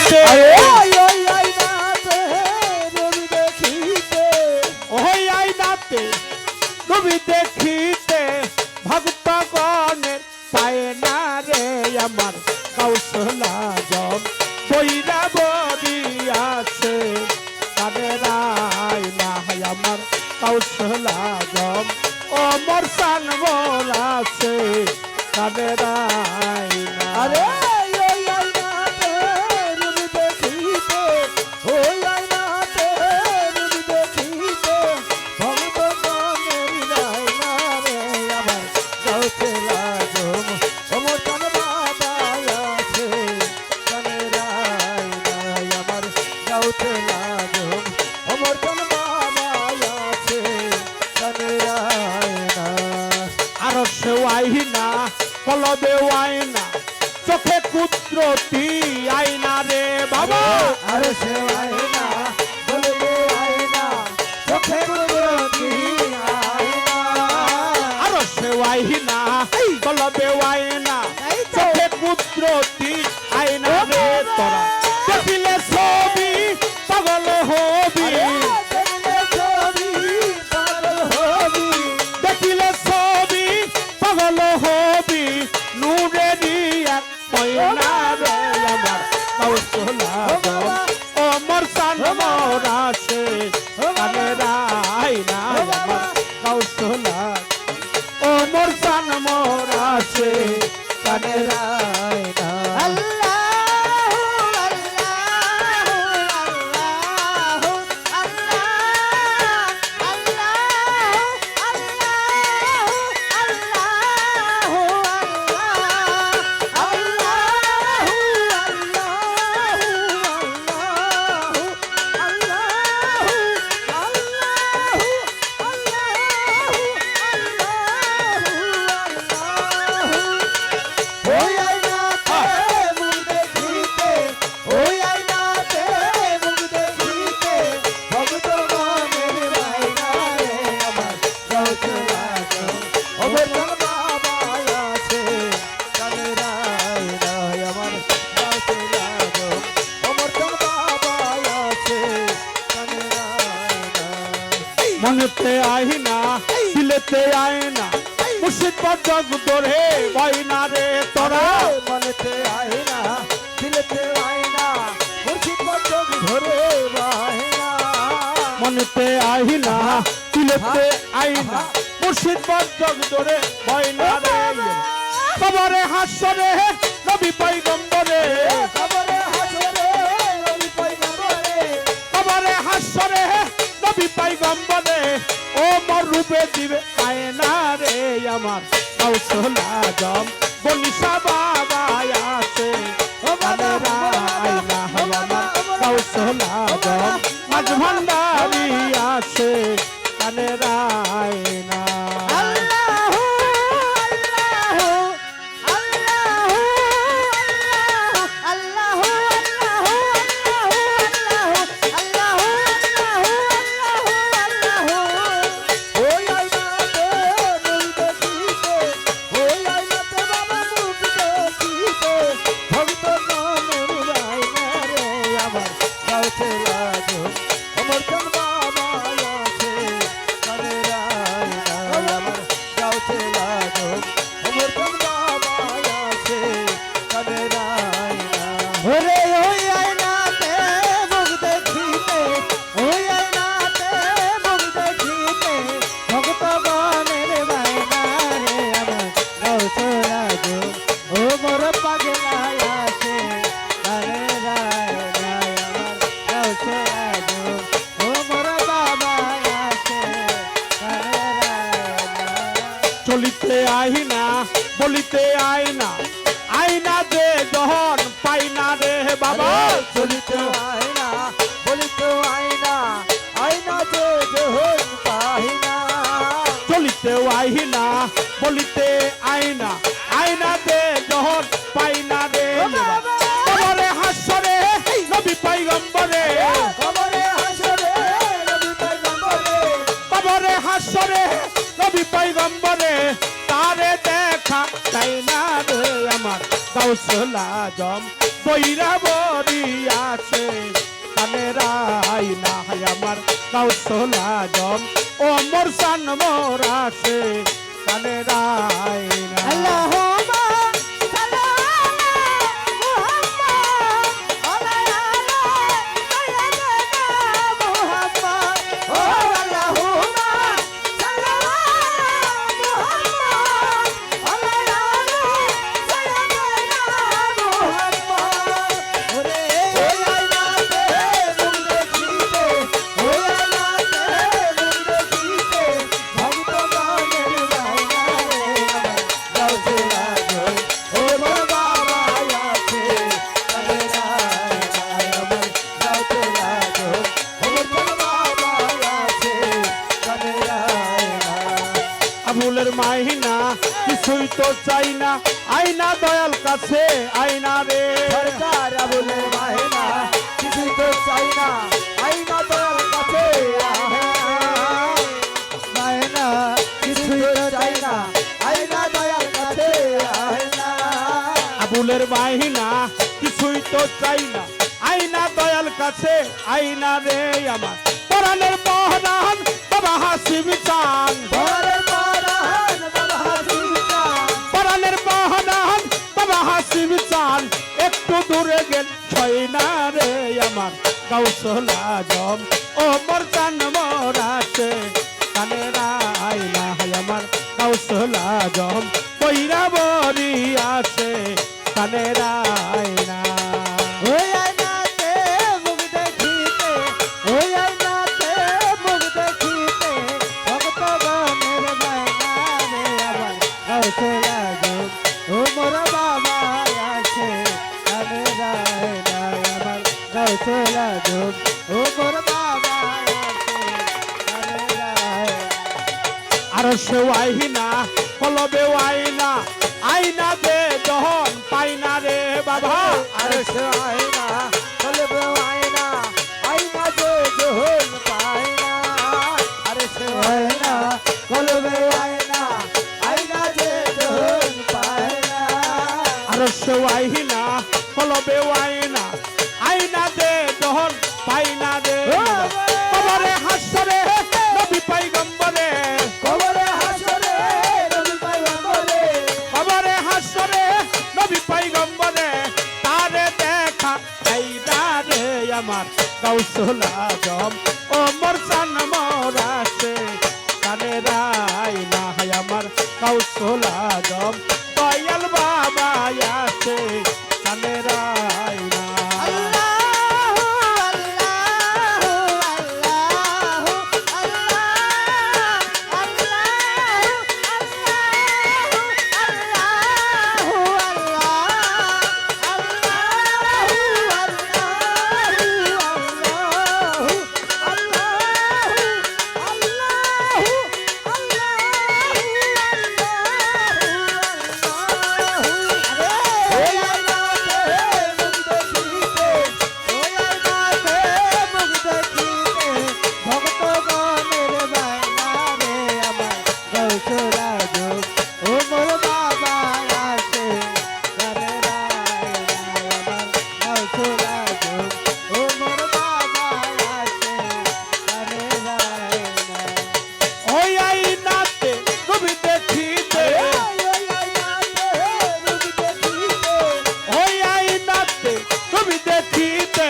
দেখিতে ওই আইনাতে রবি দেখিতে ওই আইনাতে রবি দেখিতে ভক্তগণের পায় না রে আমার কৌশল আজম বইরা বরি আছে কানের আয়না আমার কৌশল আজম অমর সানবর আছে কানের আয়না আরে ওই আইনাতে রবি দেখিতে ওই আইনাতে রবি দেখিতে ভক্তগণের আয়না রে আমার কৌশল আজম অমর কান বাবা আছে কানের আয়না আমার কৌশল আজম অমর কান বাবা আছে কানের আয়না আর সে আইনা কলবে আয়না চোখে কুদরতি আয়না রে বাবা আরে সে আয়না বলবে আয়না চোখে কুদরতি আয়না আর সে আইনা কলবে আয়না চোখে কুদরতি আয়না রে তোরা দেখিলে ছবি পাগল হবি দেখলে ছবি পাগল হবি দেখিলে ছবি পাগল হবি নূরে দিয়া ময়না রে আমার কৌশল আজম অমর সানমর আছে কানের আয়না আমার কৌশল অমর সানমর আছে কানের আয়না মনেতে আইনা দিলেতে আয়না মুর্শিদ পর্যক ধরে বয়না রে তোরা মনেতে আয়না দিলেতে আয়না মুর্শিদ পর্যক ধরে বায়না মনেতে আইনা দিলেতে আয়না মুর্শিদ পর্যক ধরে বয়না রে কবরে হাসরে নবী পয়গম্বরে কবরে হাসরে নবী পয়গম্বরে কবরে হাসরে নবী পয়গম্বরে ও মোর রূপে দিবে আয়না রে আমার কৌশল আজম বনিশা বাবা আছে কানের আয়না আমার কৌশল আজম মাঝ ভান্ডারি আছে কানের আয়না চলিতে আইনা বলিতে আইনা আইনা দে যখন পাইনা রে বাবা চলিতে আয়না বলিতে আয়না আয়না দে যখন পাইনা চলিতে আইনা বলিতে আইনা আইনা দে যখন পাইনা রে কবরে হাসরে নবী পয়গম্বরে কবরে হাসরে নবী পয়গম্বরে কবরে হাসরে নবী পয়গম্বরে তারে দেখা তাই না রে আমার কৌশল আজম কইরা বরি আছে কানের আইনা হায় আমার কাউসল আজম ও মোর সান মোর আছে কানের আইনা আল্লাহুম্মা সাল্লি আলা মুহাম্মদ ও আল্লাহুম্মা সাল্লি আলা মুহাম্মদ ওরে ওই আইনাতে মুখ দেখিতে ওই আইনাতে মুখ দেখিতে ভগবানের মায়া গাউছে লাগো ও মোর বাবা আছে কানে আমার গাউছে লাগো ও মোর বাবা আছে কানে আবুলের মাহিনা কিছুই তো চাই না আইনা দয়াল কাছে আইনা রে সরকার আবুলের মাহিনা কিছুই তো চাই না আইনা দয়াল কাছে মাহিনা কিছুই তো চাই না আইনা দয়াল কাছে আবুলের মাহিনা কিছুই তো চাই না আইনা দয়াল কাছে আইনা রে আমার পরাণের মহান বাবা হাসিম চান ঘরের পরাণ বাবা হাসিটা পরাণের মহান বাবা হাসিম চান একটু দূরে গেল ছয় না রে আমার কাউসল আজম ও মোর চান মোর আছে কানের আইনা হায় আমার কাউসল আজম কইরা বরি আছে কানের আইনা ওই আইনাতে মুখ দেখিতে ওই আইনাতে মুখ দেখিতে ভগবানের মায়া রে আমার গাউছে লাগো ও মোর বাবা আছে কানে রায়না আমার গাউছে লাগো ও মোর বাবা আছে কানে রায়না আর সে আইনা কলবে আইনা আইনা দে যখন পাইনা রে বাবা আর সে আয়না কলবে আয়না আয়না যে জহন পায়না আর সে আয়না কলবে আয়না আয়না যে জহন পায়না আর সে আইনা কলবে আইনা আইনা দে যখন পাইনা রে কবরে হাসরে নবী পয়গম্বরে কবরে হাসরে নবী পয়গম্বরে কবরে হাসরে নবী পয়গম্বরে তারে দেখা আইনা রে আমার কাউসল আজম ও মোর চান মোর আছে কানের আইনা হায় আমার কাউসল আজম দয়াল বাবা আছে কানের আইনা আল্লাহু আল্লাহু আল্লাহু আল্লাহ ওই আইনাতে নবী দেখিতে ওই আইনাতে নবী দেখিতে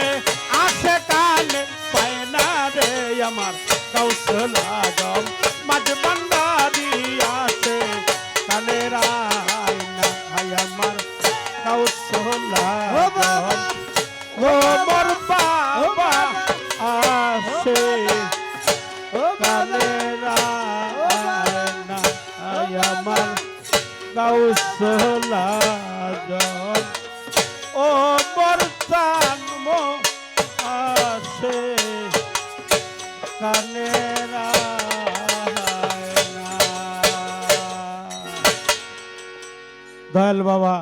আসে কানে পায় না রে আমার কাউসল আজম মাঝ বান্দারি আছে কানের আইনা হায় আমার কাউসল আজম ও মোর বাবা আছে কানের আইনা হায় আমার কাউসল আজম ও মোর চান মো আছে কানের আইনা দয়াল বাবা